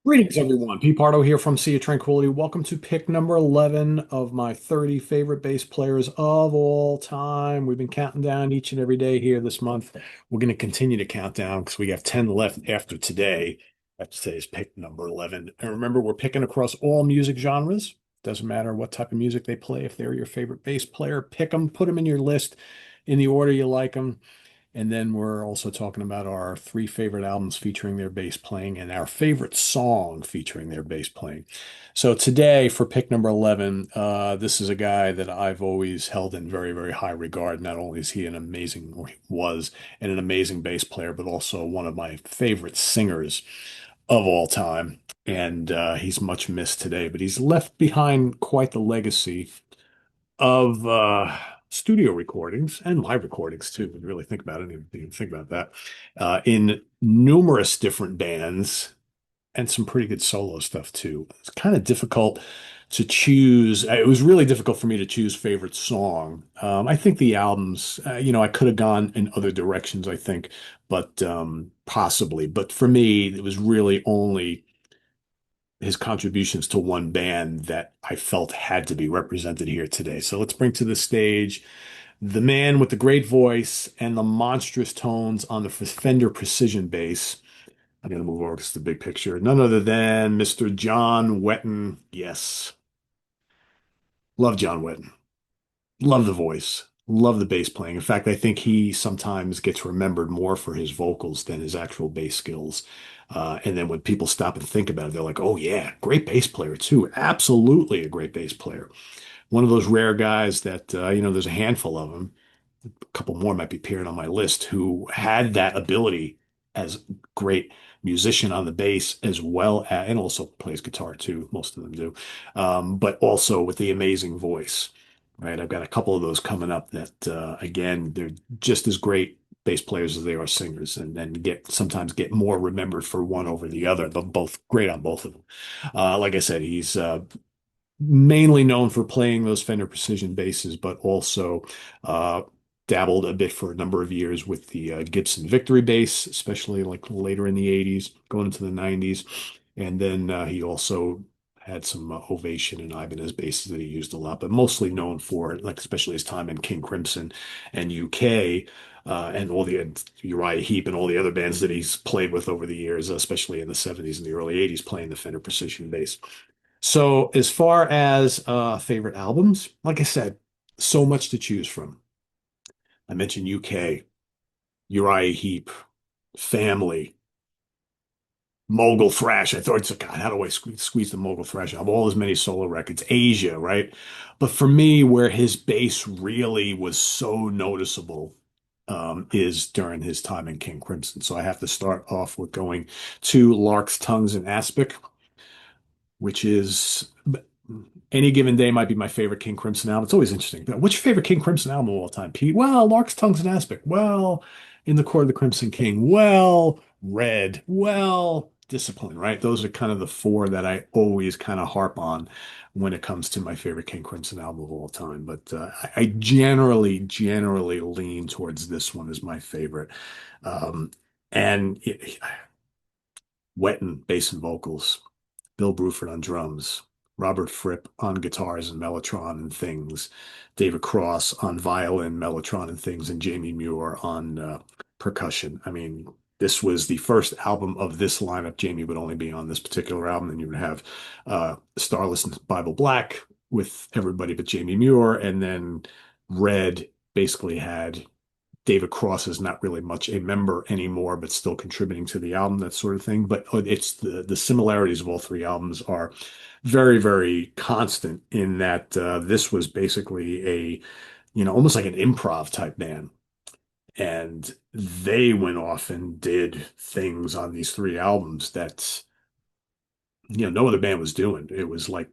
Greetings, everyone. Pete Pardo here from Sea of Tranquility. Welcome to pick number 11 of my 30 favorite bass players of all time. We've been counting down each and every day here this month. We're going to continue to count down because we have 10 left after today. That's today's pick number 11. And remember, we're picking across all music genres. Doesn't matter what type of music they play. If they're your favorite bass player, pick them, put them in your list in the order you like them. And then we're also talking about our three favorite albums featuring their bass playing and our favorite song featuring their bass playing. So today for pick number 11, this is a guy that I've always held in very, very high regard. Not only is he an amazing, or he was, and an amazing bass player, but also one of my favorite singers of all time. And he's much missed today, but he's left behind quite the legacy of studio recordings and live recordings too. When you really think about it, you think about that, in numerous different bands and some pretty good solo stuff too. It's kind of difficult to choose. It was really difficult for me to choose favorite song. I think the albums, I could have gone in other directions, I think, but possibly. But for me, it was really only his contributions to one band that I felt had to be represented here today. So let's bring to the stage the man with the great voice and the monstrous tones on the Fender Precision bass. I'm going to move over to the big picture. None other than Mr. John Wetton. Yes, love John Wetton. Love the voice. Love the bass playing. In fact, I think he sometimes gets remembered more for his vocals than his actual bass skills. And then when people stop and think about it, they're like, oh, yeah, great bass player, too. Absolutely a great bass player. One of those rare guys that, there's a handful of them. A couple more might be appearing on my list who had that ability as great musician on the bass as well as, and also plays guitar too. Most of them do. But also with the amazing voice, right? I've got a couple of those coming up that, again, they're just as great bass players as they are singers and sometimes get more remembered for one over the other, but both great on both of them. Like I said, he's mainly known for playing those Fender Precision basses, but also uh, dabbled a bit for a number of years with the Gibson Victory bass, especially like later in the 80s, going into the 90s. And then he also had some Ovation and Ibanez basses that he used a lot, but mostly known for, like, especially his time in King Crimson and UK. And all the Uriah Heep and all the other bands that he's played with over the years, especially in the 70s and the early 80s, playing the Fender Precision bass. So, as far as favorite albums, like I said, so much to choose from. I mentioned UK, Uriah Heep, Family, Mogul Thrash. I thought, God, how do I squeeze the Mogul Thrash out of all his many solo records? Asia, right? But for me, where his bass really was so noticeable is during his time in King Crimson. So I have to start off with going to Lark's Tongues and Aspic, which is any given day might be my favorite King Crimson album. It's always interesting. What's your favorite King Crimson album of all time, Pete? Well, Lark's Tongues and Aspic. Well, In the Court of the Crimson King. Well, Red. Well, Discipline, right? Those are kind of the four that I always kind of harp on when it comes to my favorite King Crimson album of all time. But I generally lean towards this one as my favorite. Um, and Wetton, bass and vocals. Bill Bruford on drums, Robert Fripp on guitars and Mellotron and things, David Cross on violin, Mellotron and things, and Jamie Muir on percussion. I mean, this was the first album of this lineup. Jamie would only be on this particular album, and you would have Starless and Bible Black with everybody but Jamie Muir, and then Red basically had David Cross is not really much a member anymore, but still contributing to the album, that sort of thing. But it's the similarities of all three albums are very, very constant in that this was basically almost like an improv type band. And they went off and did things on these three albums that, no other band was doing. It was like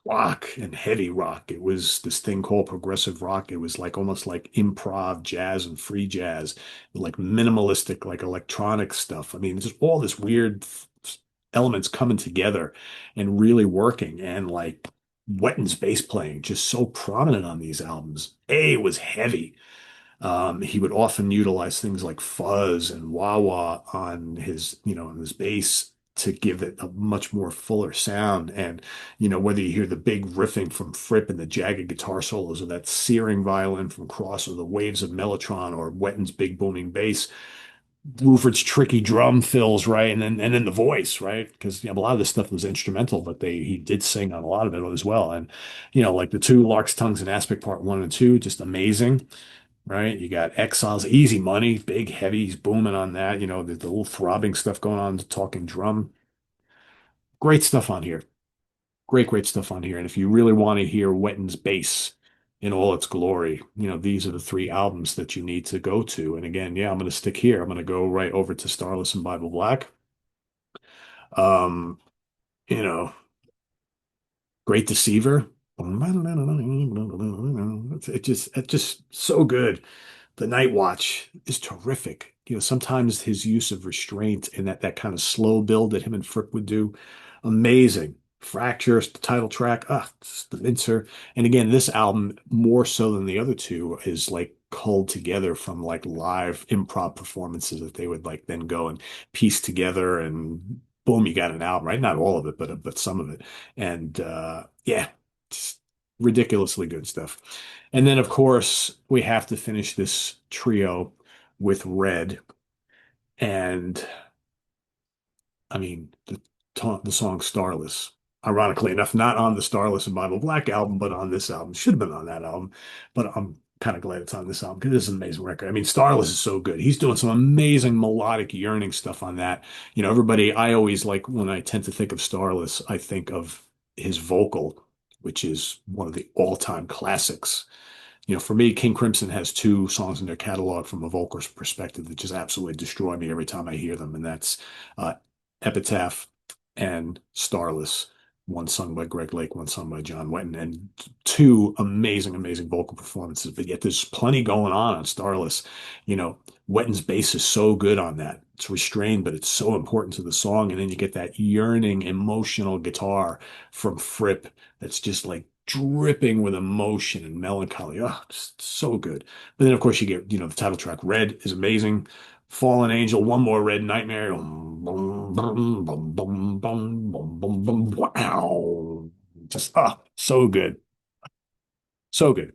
rock and heavy rock. It was this thing called progressive rock. It was like almost like improv jazz and free jazz, like minimalistic, like electronic stuff. I mean, just all this weird elements coming together and really working. And like Wetton's bass playing just so prominent on these albums. It was heavy. He would often utilize things like fuzz and wah-wah on his bass to give it a much more fuller sound. And, whether you hear the big riffing from Fripp and the jagged guitar solos or that searing violin from Cross or the waves of Mellotron or Wetton's big booming bass, Ruford's tricky drum fills, right? And then the voice, right? Because a lot of this stuff was instrumental, but he did sing on a lot of it as well. And like the two Lark's Tongues and Aspic Part One and Two, just amazing, right? You got Exiles, Easy Money, big heavy, he's booming on that. The little throbbing stuff going on, the talking drum. Great stuff on here. Great stuff on here. And if you really want to hear Wetton's bass in all its glory, these are the three albums that you need to go to. And again, yeah, I'm going to stick here. I'm going to go right over to Starless and Bible Black. Um, you know, Great Deceiver. It's just so good. The Night Watch is terrific. Sometimes his use of restraint and that kind of slow build that him and Fripp would do, amazing. Fractures, the title track, the Mincer. And again, this album, more so than the other two, is like culled together from like live improv performances that they would like then go and piece together, and boom, you got an album, right? Not all of it, but some of it. And yeah, just ridiculously good stuff. And then, of course, we have to finish this trio with Red. And I mean, the song Starless, ironically enough, not on the Starless and Bible Black album, but on this album. Should have been on that album, but I'm kind of glad it's on this album because this is an amazing record. I mean, Starless is so good. He's doing some amazing melodic yearning stuff on that. Everybody, I always like when I tend to think of Starless, I think of his vocal, which is one of the all-time classics. For me, King Crimson has two songs in their catalog from a vocalist perspective that just absolutely destroy me every time I hear them, and that's uh, Epitaph and Starless. One sung by Greg Lake, one sung by John Wetton, and two amazing, amazing vocal performances. But yet there's plenty going on Starless. Wetton's bass is so good on that. It's restrained, but it's so important to the song. And then you get that yearning, emotional guitar from Fripp that's just like dripping with emotion and melancholy. Oh, just so good. But then, of course, you get, the title track, Red, is amazing. Fallen Angel, One More Red Nightmare. Wow. Just, so good. So good.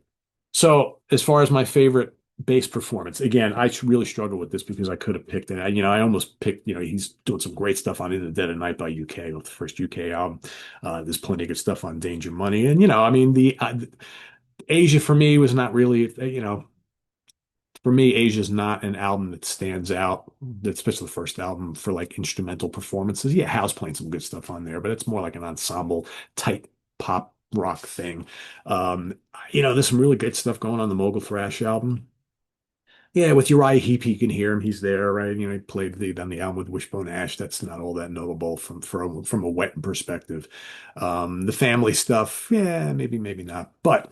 So, as far as my favorite bass performance, again, I really struggle with this because I could have picked it. I almost picked, he's doing some great stuff on In the Dead of Night by UK, the first UK album. There's plenty of good stuff on Danger Money. And, I mean, the Asia for me was not really, for me, Asia's not an album that stands out, especially the first album for like instrumental performances. Yeah, Hal's playing some good stuff on there, but it's more like an ensemble type pop rock thing. There's some really good stuff going on the Mogul Thrash album. Yeah, with Uriah Heep, you can hear him. He's there, right? He played on the album with Wishbone Ash. That's not all that notable from a Wetton perspective. The family stuff, yeah, maybe not. But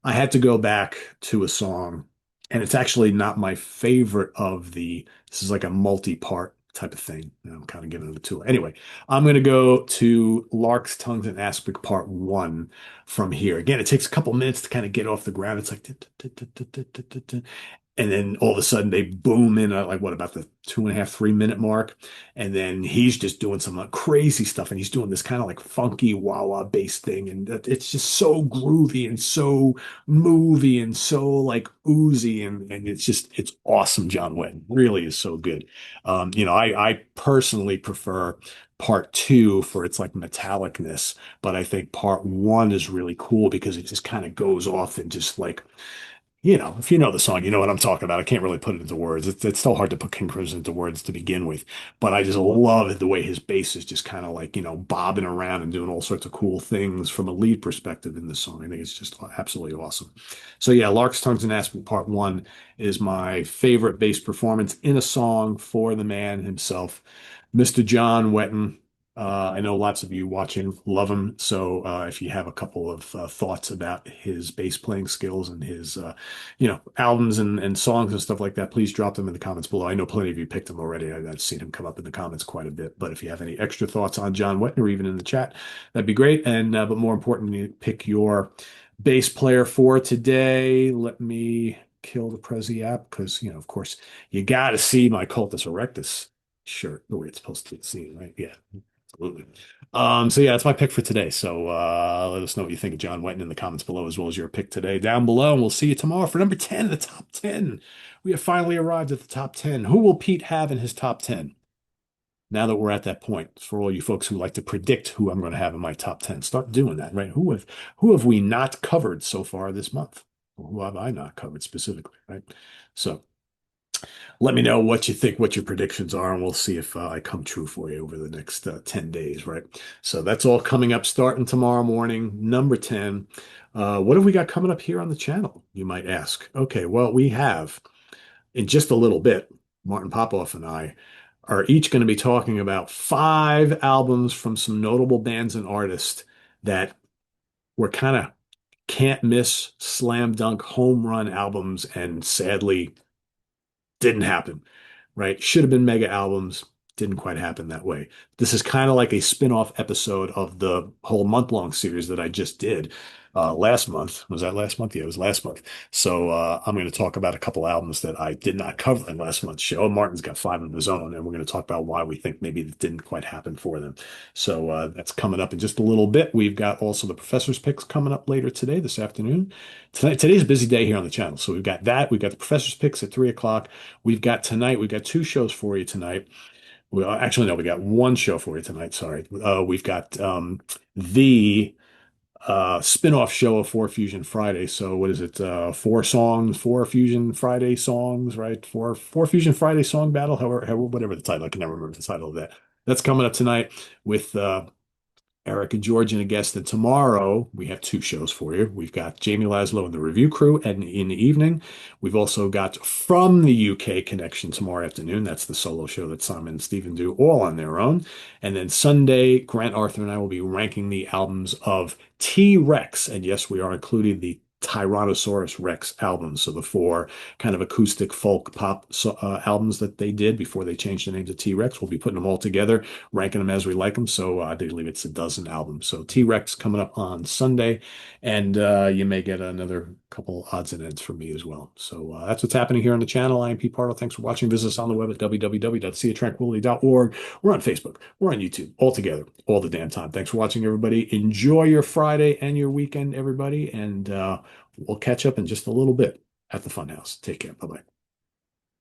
I had to go back to a song, and it's actually not my favorite of this is like a multi-part type of thing. And I'm kind of giving it a tour. Anyway, I'm going to go to Lark's Tongues and Aspic Part One from here. Again, it takes a couple minutes to kind of get off the ground. It's like, and then all of a sudden they boom in at like what about the 2.5, 3 minute mark. And then he's just doing some like crazy stuff. And he's doing this kind of like funky wah wah bass thing. And it's just so groovy and so movie and so like oozy. And it's awesome. John Wetton really is so good. I personally prefer part two for its like metallicness, but I think part one is really cool because it just kind of goes off and just like, if you know the song, you know what I'm talking about. I can't really put it into words. It's so hard to put King Crimson into words to begin with. But I just love it the way his bass is just kind of like, bobbing around and doing all sorts of cool things from a lead perspective in the song. I think it's just absolutely awesome. So yeah, Lark's Tongues and Aspen Part One is my favorite bass performance in a song for the man himself, Mr. John Wetton. I know lots of you watching love him. So if you have a couple of thoughts about his bass playing skills and his, albums and songs and stuff like that, please drop them in the comments below. I know plenty of you picked him already. I've seen him come up in the comments quite a bit. But if you have any extra thoughts on John Wetton or even in the chat, that'd be great. And but more importantly, pick your bass player for today. Let me kill the Prezi app because, of course, you got to see my Cultus Erectus shirt the way it's supposed to be seen, right? Yeah, absolutely. So yeah, that's my pick for today. So let us know what you think of John Wetton in the comments below, as well as your pick today down below. And we'll see you tomorrow for number 10, the top 10. We have finally arrived at the top 10. Who will Pete have in his top 10? Now that we're at that point, for all you folks who like to predict who I'm going to have in my top 10, start doing that, right? Who have we not covered so far this month? Who have I not covered specifically, right? So let me know what you think, what your predictions are, and we'll see if I come true for you over the next 10 days, right? So that's all coming up starting tomorrow morning, number 10. What have we got coming up here on the channel, you might ask? Okay, well, we have in just a little bit, Martin Popoff and I are each going to be talking about 5 albums from some notable bands and artists that were kind of can't miss, slam dunk, home run albums, and sadly didn't happen, right? Should have been mega albums. Didn't quite happen that way. This is kind of like a spin-off episode of the whole month-long series that I just did last month. Was that last month? Yeah, it was last month. So I'm going to talk about a couple albums that I did not cover in last month's show. Martin's got 5 of his own, and we're going to talk about why we think maybe it didn't quite happen for them. So that's coming up in just a little bit. We've got also the professor's picks coming up later today, this afternoon. Today's a busy day here on the channel. So we've got that. We've got the professor's picks at 3 o'clock. We've got 2 shows for you tonight. Well, actually, no, we got 1 show for you tonight. Sorry. We've got the spin-off show of 4 Fusion Friday. So what is it? 4 Fusion Friday songs, right? Four Fusion Friday song battle, whatever the title. I can never remember the title of that. That's coming up tonight with Eric and George and a guest. And tomorrow we have 2 shows for you. We've got Jamie Laszlo and the review crew in the evening. We've also got from the UK Connection tomorrow afternoon. That's the solo show that Simon and Stephen do all on their own. And then Sunday, Grant Arthur and I will be ranking the albums of T-Rex. And yes, we are including the Tyrannosaurus Rex albums. So the 4 kind of acoustic folk pop albums that they did before they changed the name to T-Rex. We'll be putting them all together, ranking them as we like them. So I believe it's a dozen albums. So T-Rex coming up on Sunday, and you may get another couple odds and ends from me as well. So that's what's happening here on the channel. I am Pete Pardo. Thanks for watching. Visit us on the web at www.seatranquility.org. We're on Facebook. We're on YouTube. All together, all the damn time. Thanks for watching, everybody. Enjoy your Friday and your weekend, everybody. And we'll catch up in just a little bit at the Funhouse. Take care. Bye-bye.